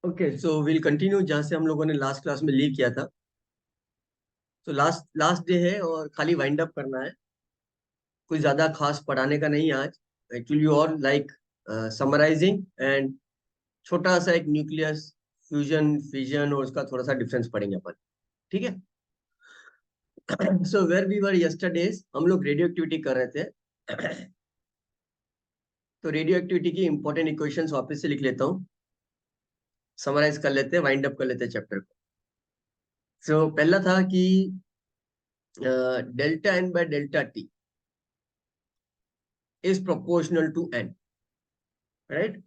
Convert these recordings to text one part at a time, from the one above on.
Okay, so will continue जहाँ से हम लोगों ने लास्ट क्लास में लीव किया था। तो लास्ट लास्ट डे है और खाली वाइंड अप करना है। कुछ ज्यादा खास पढ़ाने का नहीं है आज। एक्चुअली और लाइक समराइजिंग एंड छोटा सा एक न्यूक्लियस फ्यूजन फिजन और उसका थोड़ा सा डिफरेंस पढ़ेंगे अपन। ठीक है। So where we were yesterday's हम लोग रेडियो एक्टिविटी कर रहे थे। तो रेडियो एक्टिविटी की इंपॉर्टेंट इक्वेशंस वापस से लिख लेता हूँ। समराइज कर लेते हैं, वाइंड अप कर लेते हैं चैप्टर को। सो पहला था कि delta N by delta T is proportional to N, right.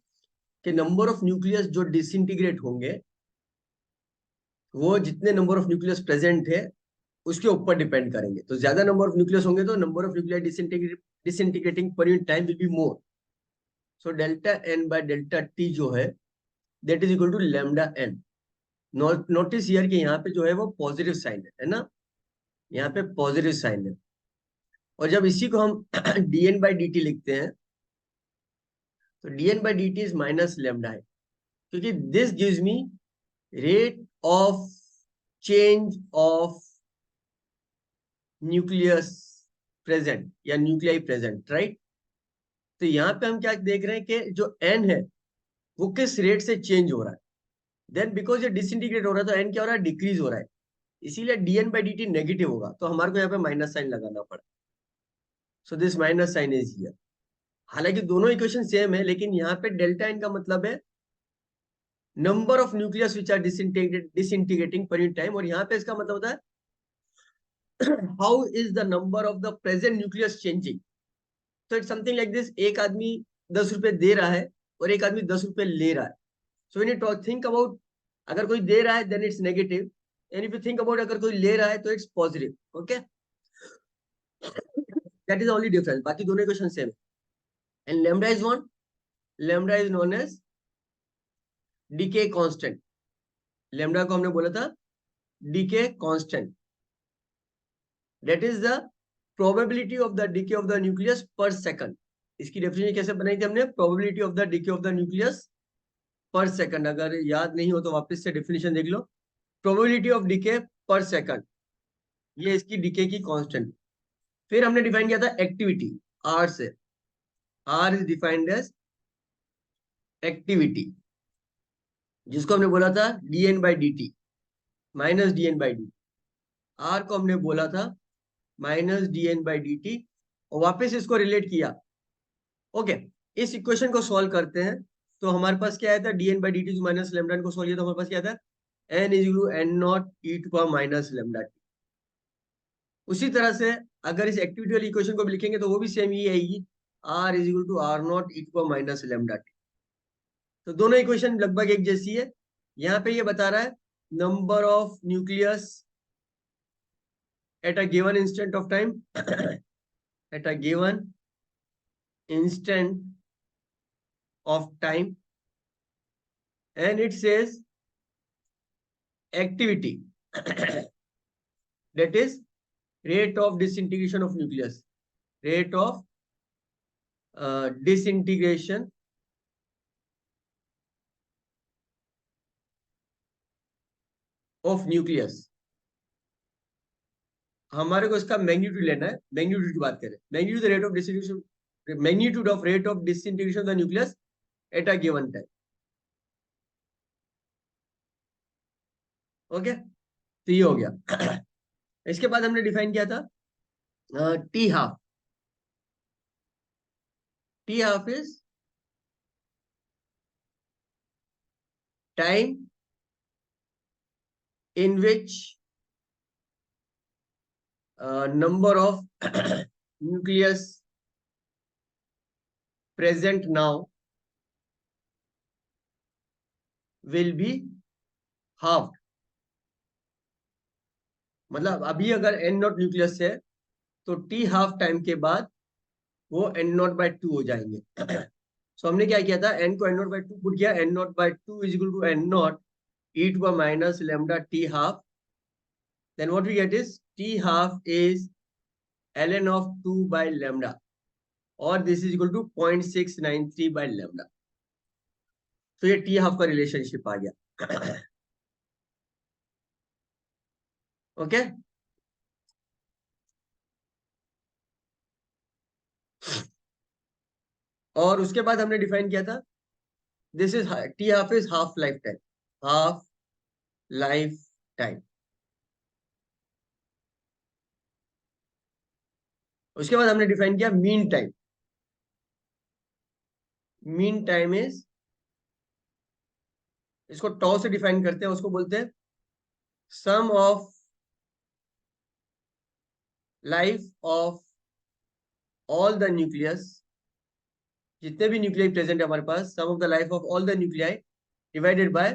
कि नंबर ऑफ न्यूक्लियस जो डिसइंटीग्रेट होंगे वो जितने नंबर ऑफ न्यूक्लियस प्रेजेंट है उसके ऊपर डिपेंड करेंगे। तो ज्यादा नंबर ऑफ न्यूक्लियस होंगे तो number of nuclear disintegrating per unit time will be more. So delta N by delta T जो है that is equal to lambda N. Notice here कि यहाँ पे जो है वो पॉजिटिव साइन है ना। यहाँ पे पॉजिटिव साइन है। और जब इसी को हम D N by D T लिखते हैं तो D N by D T is minus lambda है, क्योंकि this gives me rate of change of nucleus present या न्यूक्लियाई प्रेजेंट, राइट। तो यहाँ पे हम क्या देख रहे हैं कि जो एन है वो किस रेट से चेंज हो रहा है। देन बिकॉज ये डिसइंटीग्रेट हो रहा है तो एन क्या हो रहा है, डिक्रीज हो रहा है। इसीलिए D N by D T negative होगा, तो हमारे को यहाँ पे माइनस साइन लगाना पड़ा। So this minus sign is here. हालांकि दोनों इक्वेशन सेम है, लेकिन यहाँ पे डेल्टा एन का मतलब है number of nucleus which are disintegrating per unit time, और यहाँ पे इसका मतलब होता है how is the number of the present nucleus changing. तो इट्स समथिंग लाइक दिस, एक आदमी 10 रुपए दे रहा है और एक आदमी 10 रुपए ले रहा है। So when you think about, अगर कोई दे रहा है then it's negative, and if you think about अगर कोई ले रहा है तो it's positive. Okay, that is only difference, बाकी दोनों इक्वेशन सेम है। And lambda is one, lambda is known as decay constant. Lambda को हमने बोला था decay constant, that is the probability of the decay of the nucleus per second. इसकी definition कैसे बनाई थी हमने, probability of the decay of the nucleus per second. अगर याद नहीं हो तो वापस से डेफिनेशन देख लो। प्रोबेबिलिटी ऑफ डीके पर सेकंड, ये इसकी डीके की कांस्टेंट। फिर हमने डिफाइन किया था एक्टिविटी आर से। R is defined as activity, जिसको हमने बोला था dn by D T minus D N by D. R को हमने बोला था minus D N by D T, और वापस इसको रिलेट किया। ओके, इस इक्वेशन को सॉल्व करते हैं तो हमारे पास क्या आया था, dn by D T minus lambda को सॉल्व किया तो हमारे पास क्या था, n is equal to N naught e to power minus lambda T. उसी तरह से अगर इस एक्टिविटी वाली इक्वेशन को भी लिखेंगे तो वो भी सेम ही आएगी, r is equal to R naught e to power minus lambda T. तो दोनों इक्वेशन लगभग एक जैसी है। यहाँ पे ये बता रहा है number of nucleus at a given instant of time at a given instant of time, and it says activity that is rate of disintegration of nucleus, rate of disintegration of nucleus। हमारे को इसका magnitude लेना है, magnitude की बात करें, magnitude rate of disintegration, magnitude of rate of disintegration of the nucleus at a given time. Okay, तो ये हो गया। इसके बाद हमने डिफाइन किया था T half. T half is time in which number of nucleus present now will be halved। मतलब अभी अगर n नॉट न्यूक्लियस है तो t हाफ टाइम के बाद वो n नॉट बाय 2 हो जाएंगे। सो हमने क्या किया था, n को n नॉट बाय 2 पुट किया, n not by 2 is equal to n not e to the minus lambda t half. Then what we get is t half is ln of 2 by lambda, और this is equal to 0.693 by lambda. तो ये t half का relationship आ गया। Okay, और उसके बाद हमने डिफाइन किया था, this is t half is half life time, half life time. उसके बाद हमने डिफाइन किया mean time. Mean time is, इसको टॉ से डिफाइन करते हैं, उसको बोलते हैं sum of life of all the nucleus, जितने भी न्यूक्लियाई प्रेजेंट है हमारे पास, sum of the life of all the nuclei divided by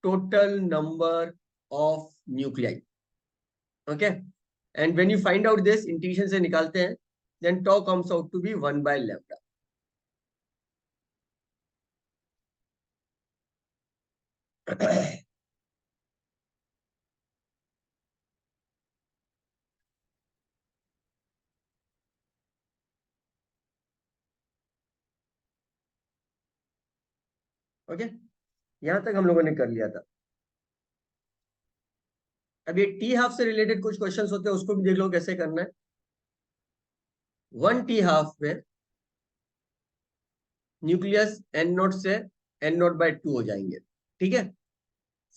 total number of nuclei. Okay, and when you find out this, integration से निकालते हैं, then tau comes out to be 1/λ। Okay, यहां तक हम लोगों ने कर लिया था। अब ये टी हाफ से रिलेटेड कुछ क्वेश्चंस होते हैं, उसको भी देख लो कैसे करना है। 1 टी हाफ में न्यूक्लियस एन नॉट से एन नॉट बाय 2 हो जाएंगे, ठीक है।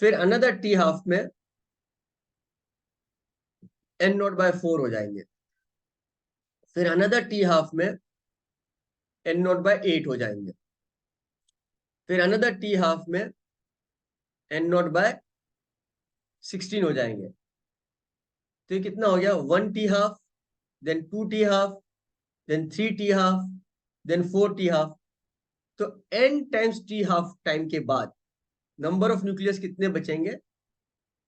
फिर अनदर टी हाफ में एन नॉट बाय 4 हो जाएंगे। फिर अनदर टी हाफ में एन नॉट बाय 8 हो जाएंगे। फिर अनदर टी हाफ में एन नॉट बाय 16 हो जाएंगे। तो ये कितना हो गया, 1 T half, then 2 T half, then 3 T half, then 4 T half. तो n times T half time के बाद नंबर ऑफ न्यूक्लियस कितने बचेंगे,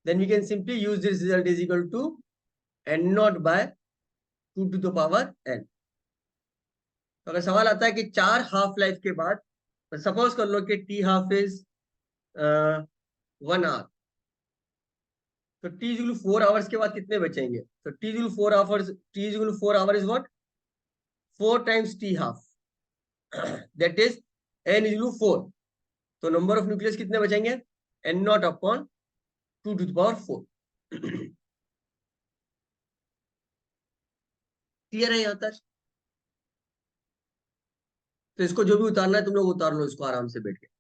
then we can simply use this result is equal to N naught by 2 to the power n। तो अगर सवाल आता है कि 4 हाफ लाइफ के बाद, सपोज कर लो कि टी हाफ इज 1 आवर, तो टी इक्वल 4 आवर्स के बाद कितने बचेंगे, तो T equal 4 hours, T equal 4 hour is what, 4 times T half, that is n equal 4। तो नंबर ऑफ न्यूक्लियस कितने बचेंगे, N naught upon 2 to the power 4। Clear है यहां तक। तो इसको जो भी उतारना है तुम लोग उतार लो इसको आराम से बैठ के।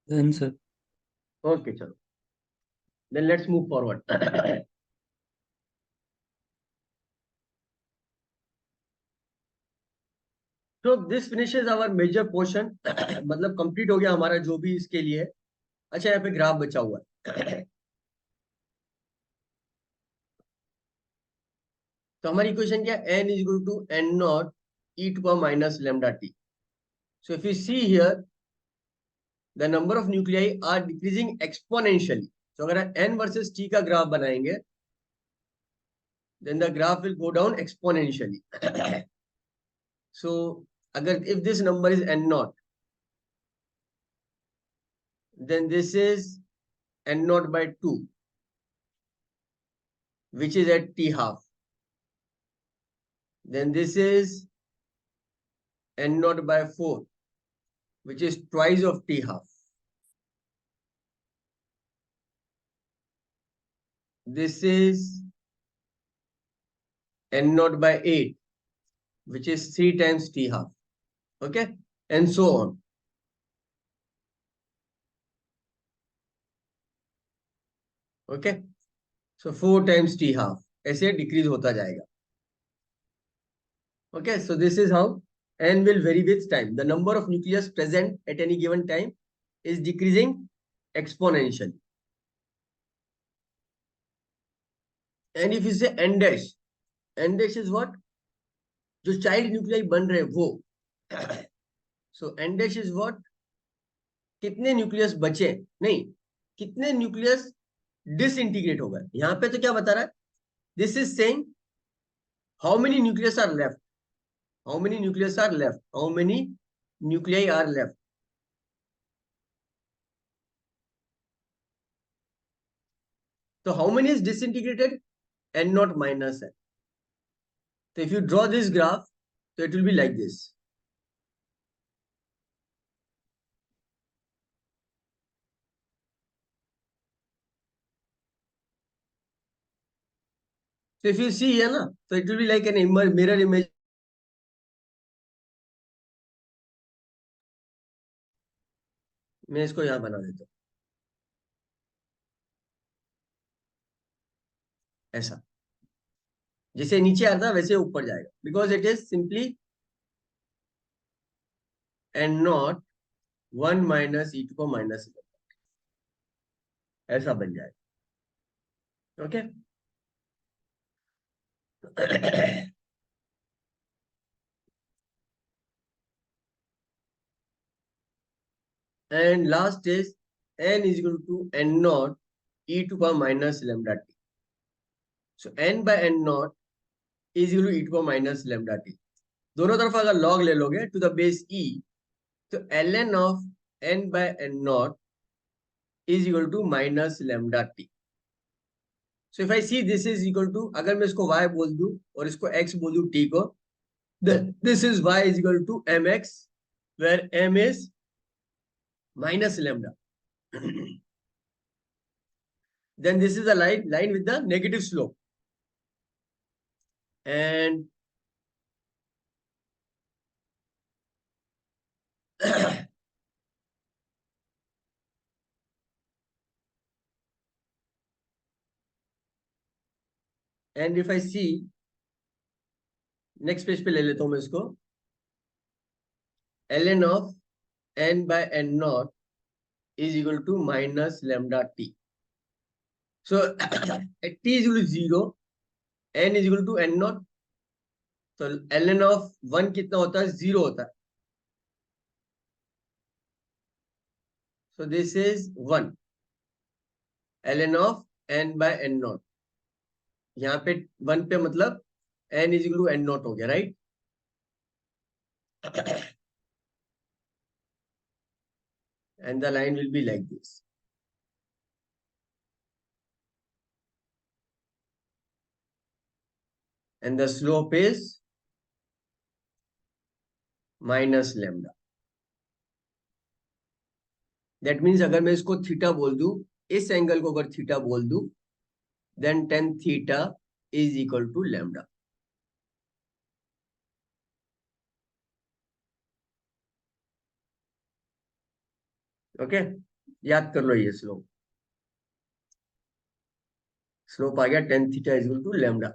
Done sir. ओके चलो, देन लेट्स मूव फॉरवर्ड। तो this finishes our major portion, मतलब कंप्लीट हो गया हमारा जो भी इसके लिए है। अच्छा, यहाँ पे ग्राफ बचा हुआ है। तो हमारी इक्वेशन क्या है, n is equal to N naught e to power minus lambda T. So if you see here, the number of nuclei are decreasing exponentially. तो अगर n वर्सेस t का ग्राफ बनाएंगे, then the graph will go down exponentially. So अगर if this number is n naught, then this is n naught by 2, which is at t half. Then this is n naught by 4, which is twice of t half. This is n naught by 8, which is 3 times t half. Okay, and so on. Okay, so 4 times T half ऐसे decrease होता जाएगा. Okay, so this is how n will vary with time. The number of nucleus present at any given time is decreasing exponentially. And if you say n dash is what? जो child nuclei बन रहे हैं वो. सो n dash is what? कितने nucleus बचे, नहीं, कितने nucleus disintegrate हो गए. यहां पे तो क्या बता रहा है, this is saying how many nucleus are left, how many nucleus are left, how many nuclei are left. तो how many is disintegrated, n not minus है. So if you draw this graph, so it will be like this. So if you see here, na, so it will be like an mirror image. मैं इसको यहाँ बना देता हूँ ऐसा, जैसे नीचे आता है वैसे ऊपर जाएगा, because it is simply n not 1 minus e to को माइनस ऐसा बन जाएगा. Okay. And last is n is equal to n not e to का minus lambda T. So n by n नॉट is equal to e to का minus lambda t. दोनों तरफ अगर लॉग ले लोगे टू द बेस e, तो ln of n by n naught is equal to minus lambda t. So if I see this is equal to, अगर मैं इसको y बोल दूं और इसको x बोल दूं t को, then this is y is equal to mx, where m is minus lambda. Then this is a line with the negative slope. And and if I see next page पे ले लेता हूं मैं इसको, ln of n by n naught is equal to minus lambda t. So at t is equal to 0, n is equal to n naught, तो ln of 1 कितना होता है, 0 होता है. So this is 1 ln of n by n naught. यहाँ पे 1 पे मतलब n is equal to n naught हो गया, right. And the line will be like this. And the slope is minus lambda. That means अगर मैं इसको theta बोल दूं, इस एंगल को अगर थीटा बोल दूं, then tan theta is equal to lambda. Okay, याद कर लो ये स्लोप. स्लोप आ गया tan theta is equal to lambda.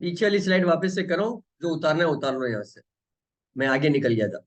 पीछे वाली स्लाइड वापस से करो, जो उतारना है उतार लो यहाँ से. मैं आगे निकल गया था.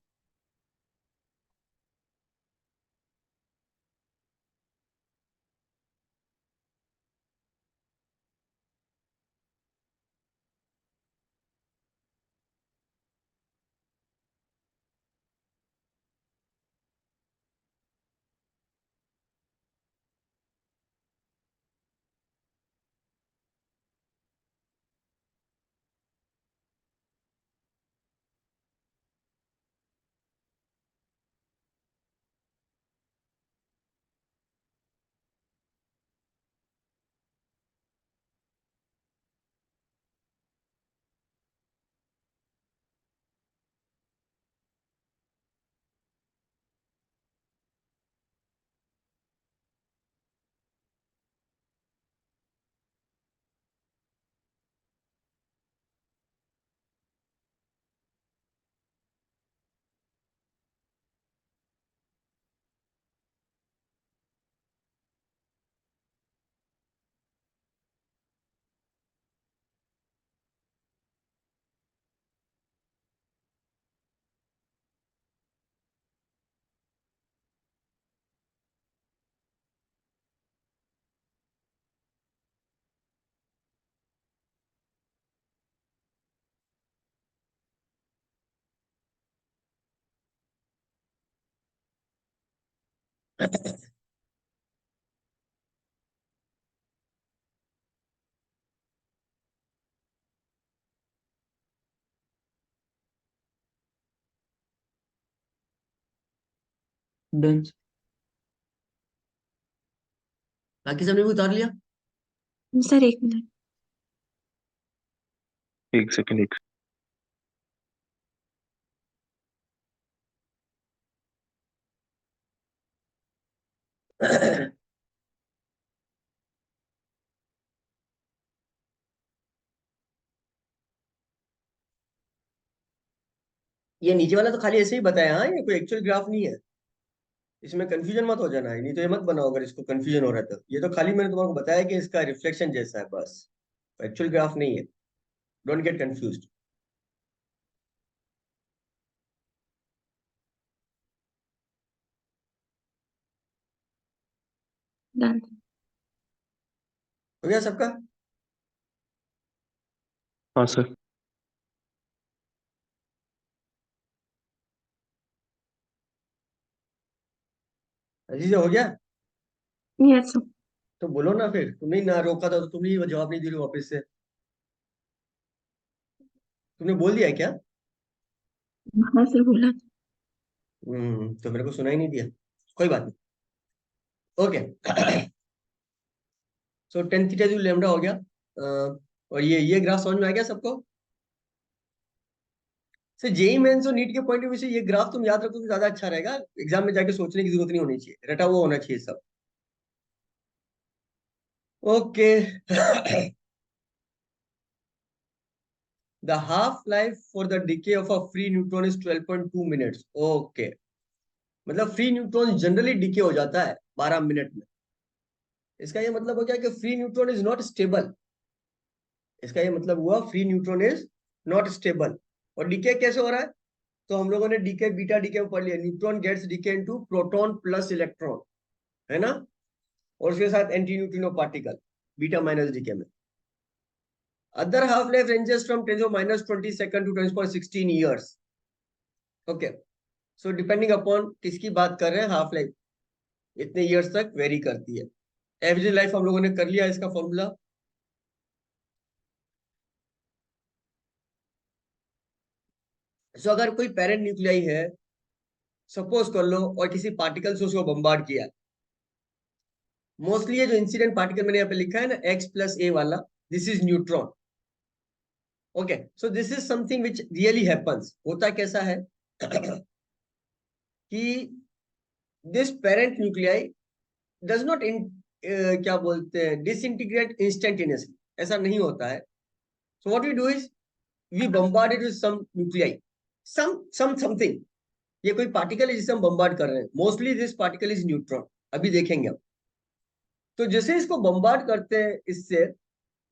डन। बाकी सबने भी उतार लिया? सर एक मिनट। एक सेकंड एक ये नीचे वाला तो खाली ऐसे ही बताया, हाँ, ये कोई एक्चुअल ग्राफ नहीं है। इसमें कंफ्यूजन मत हो जाना है, नहीं तो ये मत बनाओ अगर इसको कंफ्यूजन हो रहा है तो। ये तो खाली मैंने तुम्हारा बताया कि इसका रिफ्लेक्शन जैसा है बस, एक्चुअल ग्राफ नहीं है। Don't get confused. डन। हो गया सबका? हाँ सर। अजीज हो गया? Yes sir. तो बोलो ना, फिर तुमने ही ना रोका था तो तुमने ही जवाब नहीं दे रही वापस से। तुमने बोल दिया है क्या? हाँ सर बोला। तो मेरे को सुना ही नहीं दिया। कोई बात नहीं। ओके। सो टेन थीटा जो लेमडा हो गया। और ये ग्राफ समझ में आ गया सबको? सर जेई मेंस और नीट के पॉइंट ऑफ व्यू से ये ग्राफ तुम याद रखो तो ज्यादा अच्छा रहेगा। एग्जाम में जाके सोचने की जरूरत नहीं होनी चाहिए, रटा हुआ होना चाहिए सब। Okay. The half life for the decay of a free neutron is 12.2 minutes. Okay, मतलब फ्री न्यूट्रॉन जनरली डिके हो जाता है 12 मिनट में। इसका ये मतलब हो गया कि free neutron is not stable. इसका ये मतलब हुआ free neutron is not stable. और डीके कैसे हो रहा है? तो हम लोगों ने डीके बीटा डीके में पढ़ लिया, neutron gets decay into proton plus electron, है ना? और उसके साथ antineutrino particle beta minus decay में। Other half life ranges from 10⁻20 to 10⁻16 years. Okay, so depending upon किसकी बात कर रहे हैं, हाफ लाइफ इतने ईयर्स तक वेरी करती है। एवरेज लाइफ हम लोगों ने कर लिया इसका फॉर्मूला। सो अगर कोई पेरेंट न्यूक्लियाई है, सपोज कर लो, और किसी पार्टिकल से उसको बम्बार्ड किया, मोस्टली ये जो इंसिडेंट पार्टिकल मैंने यहाँ पे लिखा है ना, x प्लस ए वाला, this is neutron. Okay, so this is something which really happens. होता कैसा है कि this parent nuclei does not in क्या बोलते हैं, डिसइंटीग्रेट इंस्टेंटेनियसली। ऐसा नहीं होता है। So what we do is we bombard it with some nuclei, something. ये कोई पार्टिकल है जिसे हम बम्बार्ड कर रहे हैं, mostly this particle is neutron. अभी देखेंगे हम। तो जैसे इसको बम्बार्ड करते हैं इससे,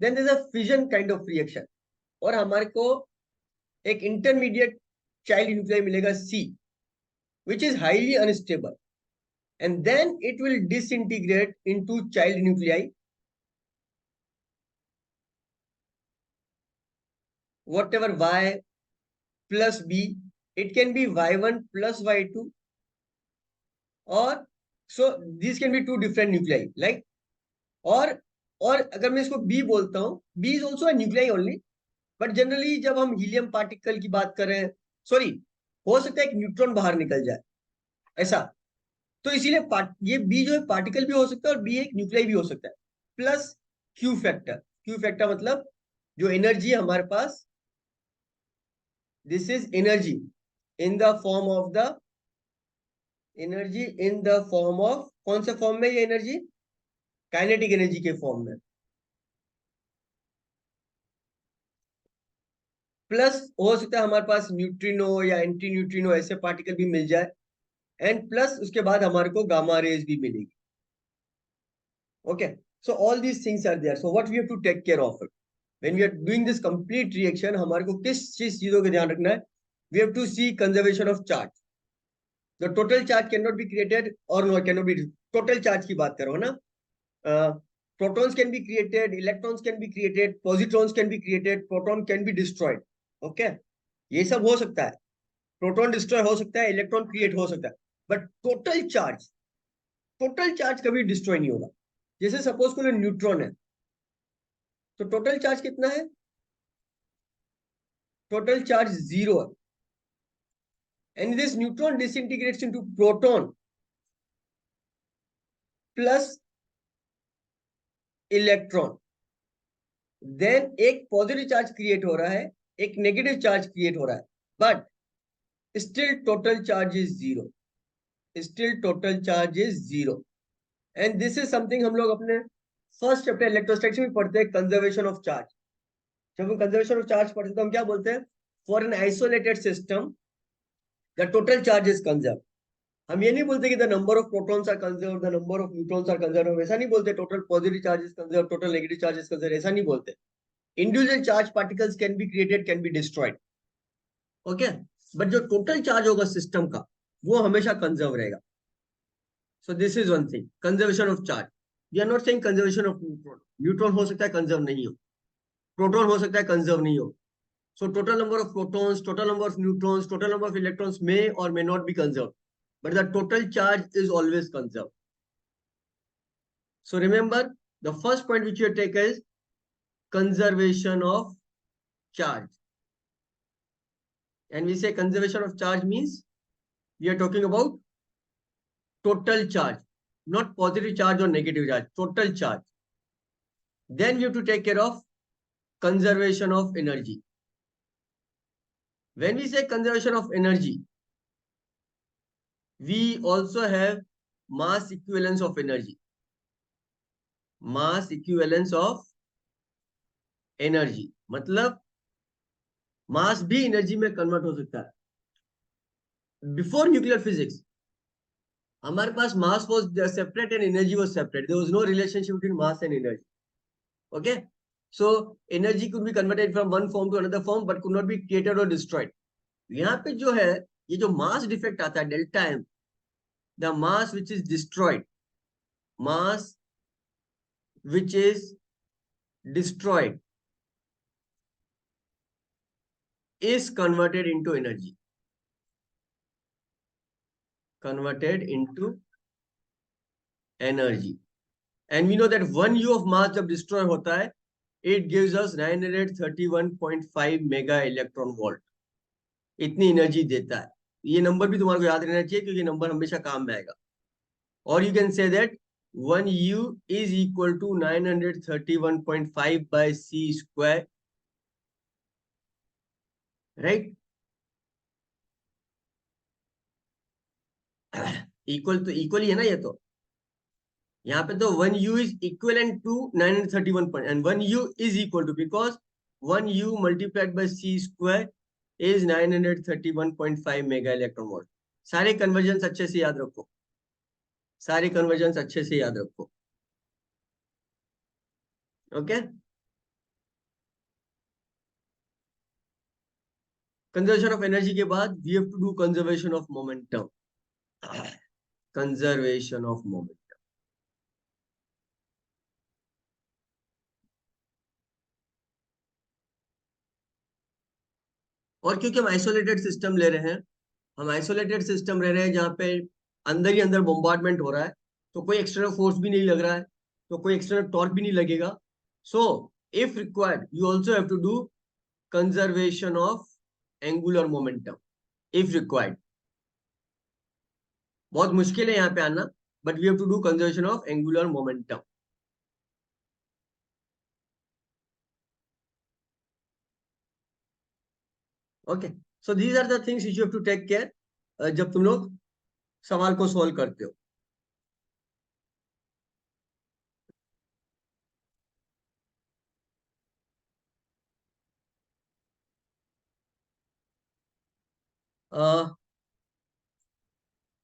then there is a fission kind of reaction, और हमारे को एक इंटरमीडिएट चाइल्ड न्यूक्लियाई मिलेगा सी, which is highly unstable, and then it will disintegrate into child nuclei, whatever y plus b, it can be y1 plus y2, or so these can be two different nuclei, like, और और अगर मैं इसको b बोलता हूं, b is also a nuclei only, but generally जब हम helium particle की बात कर रहे हैं, सॉरी, हो सकता है एक न्यूट्रॉन बाहर निकल जाए ऐसा, तो इसीलिए ये बी जो है पार्टिकल भी हो सकता है और बी एक न्यूक्लियाई भी हो सकता है। Plus Q factor. Q factor मतलब जो एनर्जी है हमारे पास, this is energy in the form of the, energy in the form of, कौन से फॉर्म में ये एनर्जी? काइनेटिक एनर्जी के फॉर्म में। प्लस हो सकता है हमारे पास न्यूट्रिनो या एंटी न्यूट्रिनो ऐसे पार्टिकल भी मिल जाए, एंड प्लस उसके बाद हमारे को गामा रेज भी मिलेगी। Okay, so all these things are there, so what we have to take care of it when we are doing this complete reaction, हमारे को किस चीजों का ध्यान रखना है? We have to see conservation of charge. The total charge cannot be created or no cannot be, total charge की बात करो ना, protons can be created, electrons can be created, positrons can be created, proton can be destroyed. Okay, ये सब हो सकता है, proton destroy हो सकता है, इलेक्ट्रॉन क्रिएट हो सकता है, but total charge total charge कभी डिस्ट्रॉय नहीं होगा। जैसे सपोज कोई न्यूट्रॉन है, तो टोटल चार्ज कितना है? टोटल चार्ज 0 है। And this neutron disintegrates into proton plus electron. Then एक पॉजिटिव चार्ज क्रिएट हो रहा है, एक नेगेटिव चार्ज क्रिएट हो रहा है, but still total charge is 0। Still total charge is 0। And this is something हम लोग अपने फर्स्ट चैप्टर इलेक्ट्रोस्टैटिक्स में पढ़ते हैं, कंजर्वेशन ऑफ चार्ज। जब हम कंजर्वेशन ऑफ चार्ज पढ़ते हैं तो हम क्या बोलते हैं? For an isolated system the total charge is conserve. हम ये नहीं बोलते कि the number of protons are conserve, the number of neutrons are conserve, ऐसा नहीं बोलते। Total positive charge is conserve, total negative charge is conserve, ऐसा नहीं बोलते। Individual charge particles can be created, can be destroyed, okay, but जो total charge होगा system का वो हमेशा कंजर्व रहेगा। So this is one thing, conservation of charge. We are not saying conservation of neutron. Neutron हो सकता है conserve नहीं हो, प्रोटॉन हो सकता है कंजर्व नहीं हो। So total number of protons, total number of neutrons, total number of electrons may or may not be conserved, but the total charge is always conserved. So remember, the first point which you take is conservation of charge. And we say conservation of charge means we are talking about total charge, not positive charge or negative charge, total charge. Then we have to take care of conservation of energy. When we say conservation of energy, we also have mass equivalence of energy. Mass equivalence of energy मतलब मास भी energy में convert हो सकता है। Before nuclear physics हमारे पास mass was separate and energy was separate, there was no relationship between mass and energy, okay. So energy could be converted from one form to another form but could not be created और destroyed. यहाँ पे जो है ये जो मास defect आता है delta M, the mass which is destroyed, mass which is destroyed is converted into energy, converted into energy. And we know that 1 U of mass जब destroy होता है it gives us 931.5 mega electron volt, इतनी energy देता है। ये number भी तुम्हारे को याद रहना चाहिए क्योंकि नंबर हमेशा काम में आएगा। और you can say that 1 U is equal to 931.5 by C square, right? Equal तो इक्वल ही है ना ये तो। यहाँ पे तो 1 U is equivalent to 931 point and 1 U is equal to, because 1 U multiplied by C square is 931.5 mega electron volt. सारे convergence अच्छे से याद रखो, सारे कन्वर्जन्स अच्छे से याद रखो, ओके। कंजर्वेशन ऑफ एनर्जी के बाद we have to do conservation of momentum, conservation of momentum. और क्योंकि हम आइसोलेटेड सिस्टम ले रहे हैं, हम आइसोलेटेड सिस्टम ले रहे हैं जहाँ पे अंदर ही अंदर बॉम्बार्डमेंट हो रहा है, तो कोई एक्सटर्नल फोर्स भी नहीं लग रहा है, तो कोई एक्सटर्नल टॉर्क भी नहीं लगेगा। So if required you also have to do conservation of angular momentum if required. बहुत मुश्किल है यहाँ पे आना, but we have to do conservation of angular momentum. Okay, so these are the things you have to take care जब तुम लोग सवाल को सॉल्व करते हो।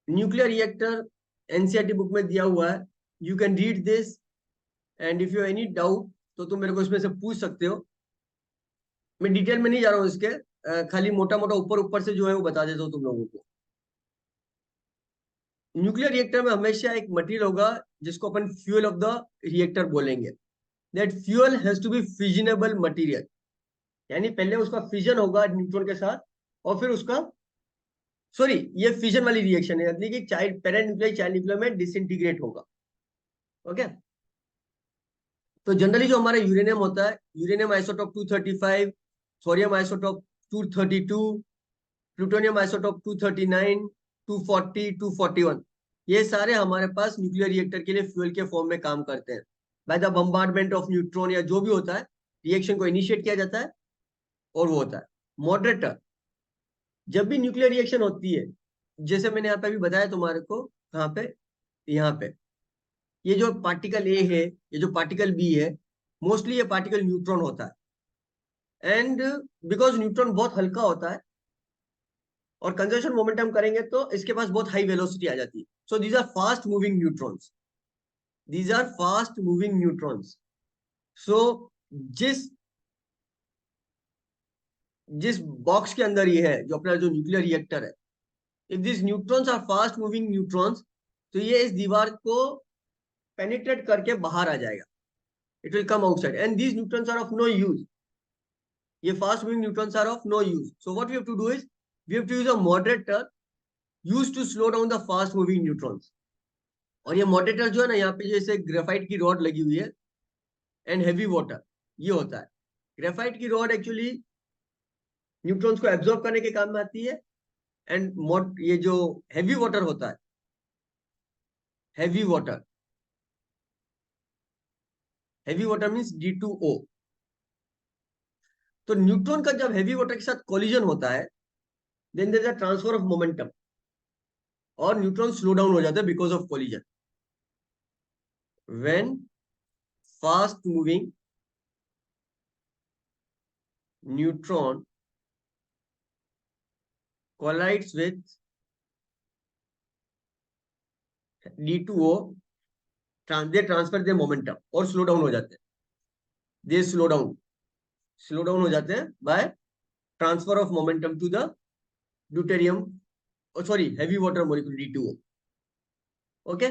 न्यूक्लियर रिएक्टर एनसीईआरटी बुक में दिया हुआ है, you can read this and if you any doubt तो तुम मेरे को इसमें से पूछ सकते हो। मैं डिटेल में नहीं जा रहा हूँ इसके, खाली मोटा मोटा ऊपर ऊपर से जो है वो बता देता हूँ तुम लोगों को। न्यूक्लियर रिएक्टर में हमेशा एक मटेरियल होगा जिसको अपन फ्यूल ऑफ द रिएक्टर बोलेंगे। That fuel has to be fissionable material, यानी पहले उसका फिजन होगा न्यूट्रॉन के साथ और फिर उसका सॉरी, ये फिजन वाली रिएक्शन है, यानी कि child parent nucleus child nucleus में डिसइंटीग्रेट होगा। ओके, तो जनरली जो हमारा यूरेनियम होता है, uranium isotope 235, thorium isotope 232, plutonium isotope 239, 240, 241, ये सारे हमारे पास न्यूक्लियर रिएक्टर के लिए फ्यूल के फॉर्म में काम करते हैं। By the bombardment of neutron या जो भी होता है, रिएक्शन को इनिशिएट किया जाता है और वो होता है मॉडरेटर। जब भी न्यूक्लियर रिएक्शन होती है, जैसे मैंने यहाँ पे अभी बताया तुम्हारे को, कहाँ पे, यहाँ पे, ये जो पार्टिकल ए है, ये जो पार्टिकल बी है, मोस्टली ये पार्टिकल न्यूट्रॉन होता है। एंड बिकॉज न्यूट्रॉन बहुत हल्का होता है और कंजर्वेशन मोमेंटम करेंगे तो इसके पास बहुत हाई वेलोसिटी आ जाती है। So these are fast moving neutrons, these are fast moving neutrons. So जिस जिस बॉक्स के अंदर ये है, जो अपना जो न्यूक्लियर रिएक्टर है, if this neutrons are fast moving neutrons, तो ये इस दीवार को पेनिट्रेट करके बाहर आ जाएगा, it will come outside, and these neutrons are of no use. ये fast moving neutrons are of no use. So what we have to do is we have to use a moderator used to slow down the fast moving neutrons. और ये moderator जो है ना, यहाँ पे जैसे graphite की रॉड लगी हुई है एंड हेवी वाटर, ये होता है। ग्रेफाइट की रॉड एक्चुअली न्यूट्रॉन्स को एब्जॉर्ब करने के काम में आती है, एंड ये जो हेवी वाटर होता है, हेवी वाटर मीन्स D2O। तो न्यूट्रॉन का जब हेवी वाटर के साथ कोलिजन होता है, then there is a transfer of momentum और न्यूट्रॉन स्लो डाउन हो जाता है because of collision. When fast moving neutron collides with D2O, they transfer their momentum और स्लो डाउन हो जाते हैं, दे स्लो डाउन हो जाते हैं by transfer of momentum to the deuterium, sorry, heavy water molecule D2O। Okay,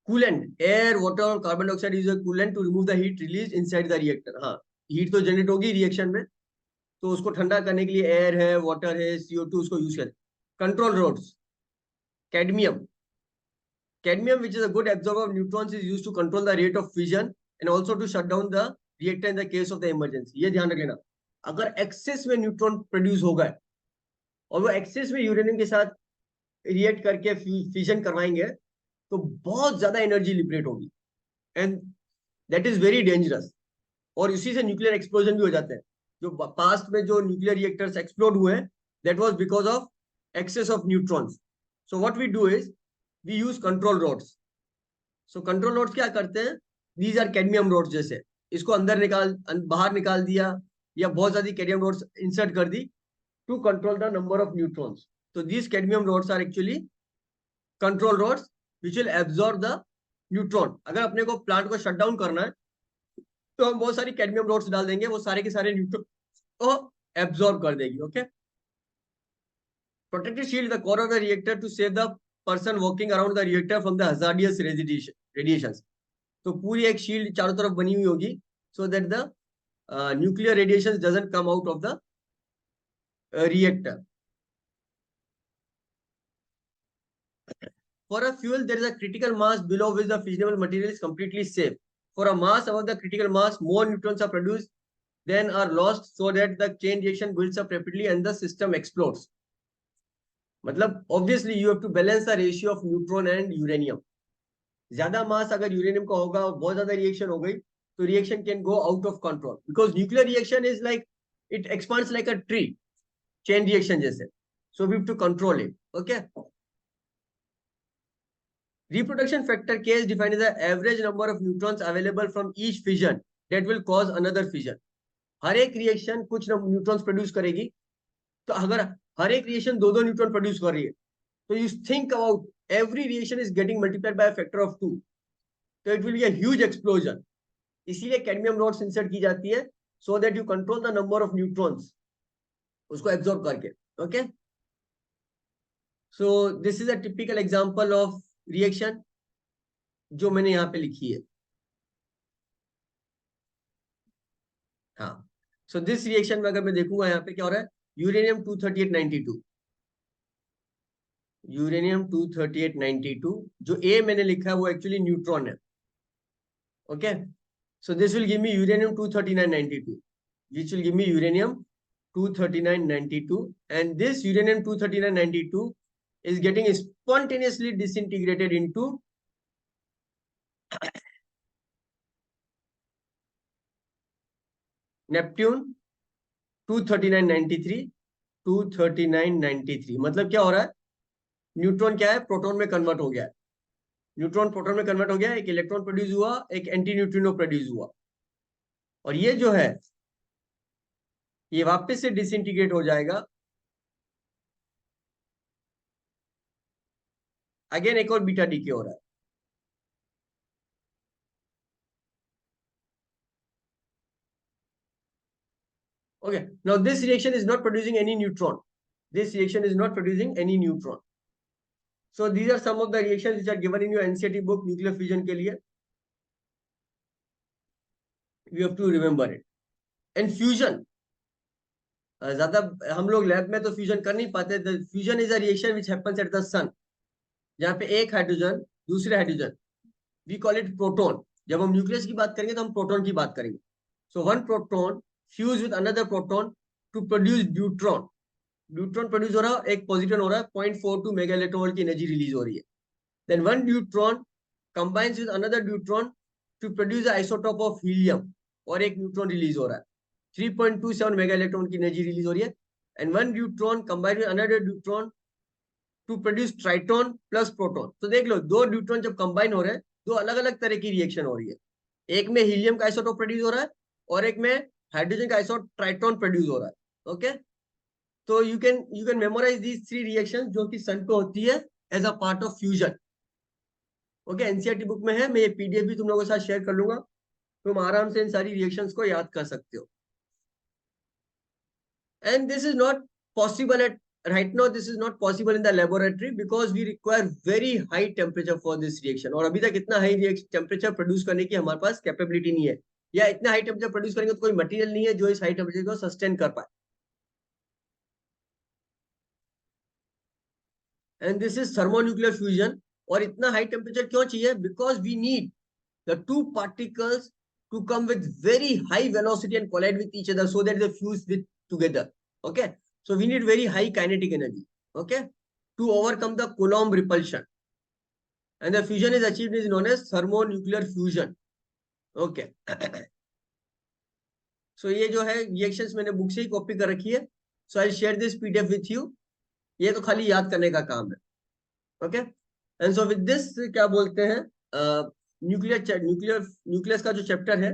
coolant, air, water और carbon dioxide is a coolant to remove the heat release inside the reactor. हाँ, heat तो generate होगी reaction में, तो उसको ठंडा करने के लिए एयर है, वाटर है, CO2, उसको यूज करें। Control rods, cadmium, which is a good absorber of neutrons, is used to control the rate of fission and also to shut down the reactor in the case of the emergency। ये ध्यान रख लेना, अगर access में neutron produce होगा और वो access में यूरेनियम के साथ रिएक्ट करके फिशन करवाएंगे, तो बहुत ज्यादा एनर्जी लिबरेट होगी, and that is very dangerous. और इसी से न्यूक्लियर एक्सप्लोजन भी हो जाते हैं। जो पास्ट में जो न्यूक्लियर रिएक्टर्स एक्सप्लोड हुए हैं, that was because of excess of neutrons. So what we do is we use control rods. So control rods क्या करते हैं, दीज आर कैडमियम रोड्स, जैसे इसको अंदर बाहर निकाल दिया, या बहुत ज्यादा कैडमियम रोड्स इंसर्ट कर दी to control the number of neutrons. तो these cadmium rods are actually control rods which will absorb the neutron. अगर अपने को प्लांट को शट डाउन करना है, तो हम बहुत सारी कैडमियम रोड्स डाल देंगे, वो सारे के सारे न्यूट्रॉन को एब्जॉर्ब कर देगी। Okay, protected shield the core of the reactor to save the person walking around the reactor from the hazardous radiations. तो पूरी एक शील्ड चारों तरफ बनी हुई होगी, so that the nuclear radiation doesn't come out of the reactor. For a fuel, there is a critical mass below which the fissionable material is completely safe. For a mass above the critical mass, more neutrons are produced than are lost, so that the chain reaction builds up rapidly and the system explodes. मतलब obviously you have to balance the ratio of neutron and uranium. ज्यादा मास अगर uranium का होगा और बहुत ज्यादा reaction हो गई, तो reaction can go out of control, because nuclear reaction is like it expands like a tree, chain reaction जैसे। So we have to control it. Okay, reproduction factor K is defined as the average number of neutrons available from each fission that will cause another fission. हर एक reaction कुछ neutrons produce करेगी, तो अगर हर एक reaction दो neutron produce कर रही है, तो you think about every reaction is getting multiplied by a factor of 2, तो it will be a huge explosion. इसीलिए कैडमियम रोड्स इंसर्ट की जाती है, so that you control the number of neutrons, उसको एब्जॉर्ब करके। Okay, so this is a typical example of reaction जो मैंने यहाँ पे लिखी है। हाँ, सो दिस रिएक्शन में अगर मैं देखूंगा यहाँ पे क्या हो रहा है, यूरेनियम 23892, यूरेनियम 23892, जो ए मैंने लिखा है वो एक्चुअली न्यूट्रॉन है. Okay, so this will give me uranium 23992, which will give me uranium 23992, and this uranium 23992 is getting spontaneously disintegrated into Neptune 23993, 23993. मतलब क्या हो रहा है, न्यूट्रॉन क्या है, प्रोटॉन में कन्वर्ट हो गया है. न्यूट्रॉन प्रोटॉन में कन्वर्ट हो गया, एक इलेक्ट्रॉन प्रोड्यूस हुआ, एक एंटी न्यूट्रिनो प्रोड्यूस हुआ, और ये जो है ये वापस से डिसइंटीग्रेट हो जाएगा. अगेन एक और बीटा डीके हो रहा है. Okay, now this reaction is not producing any neutron. This reaction is not producing any neutron. So these are some of the reactions which are given in your NCERT book nuclear fusion के लिए. You have to remember it. And fusion, ज्यादा हम लोग lab में तो fusion कर नहीं पाते. The fusion is a reaction which happens at the sun, जहाँ पे एक हाइड्रोजन दूसरे hydrogen, we call it proton. जब हम न्यूक्लियस की बात करेंगे तो हम प्रोटॉन की बात करेंगे. So one proton fuse with another proton to produce neutron. Neutron produce हो रहा है, एक पॉजिट्रॉन हो रहा है, 0.42 मेगा इलेक्ट्रॉन वोल्ट की एनर्जी रिलीज हो रही है. Then one neutron combines with another neutron to produce isotope of helium, और एक न्यूट्रॉन रिलीज हो रहा है, 3.27 मेगा इलेक्ट्रॉन की एनर्जी रिलीज हो रही है. And one neutron combined with another neutron to produce triton plus proton. तो देख लो, दो न्यूट्रॉन जब कंबाइन हो रहे हैं, दो अलग अलग तरह की रिएक्शन हो रही है. एक में हीलियम का आइसोटोप प्रोड्यूस हो रहा है, और एक में हाइड्रोजन का आइसोटोप ट्राइटॉन प्रोड्यूस हो रहा है. ओके, तो you can memorize these three reactions जो कि सन पे होती है as a part of fusion. Okay, NCERT book में है, मैं ये पीडीएफ भी तुम लोगों के साथ शेयर कर लूंगा, तुम आराम से इन सारी रिएक्शंस को याद कर सकते हो. And this is not possible at right now, this is not possible in the laboratory because we require very high temperature for this reaction. और अभी तक इतना हाई टेम्परेचर प्रोड्यूस करने की हमारे पास कैपेबिलिटी नहीं है, या इतना हाई टेम्परेचर प्रोड्यूस करेंगे तो कोई मटेरियल नहीं है जो इस हाई टेम्परेचर को सस्टेन कर पाए. And this is thermonuclear fusion. और इतना हाई टेम्परेचर क्यों चाहिए? Because we need the two particles to come with very high velocity and collide with each other so that they fuse with together. Okay, so we need very high kinetic energy, okay, to overcome the Coulomb repulsion, and the fusion is achieved is known as thermonuclear fusion. Okay. So ये जो है reactions मैंने book से ही copy कर रखी है. So I'll share this PDF with you. ये तो खाली याद करने का काम है. Okay, and so with this क्या बोलते हैं, न्यूक्लियस का जो चैप्टर है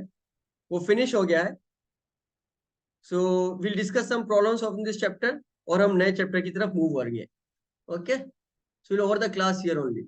वो फिनिश हो गया है. So will discuss some problems of this chapter, और हम नए चैप्टर की तरफ मूव करेंगे. Okay, so over the class here only.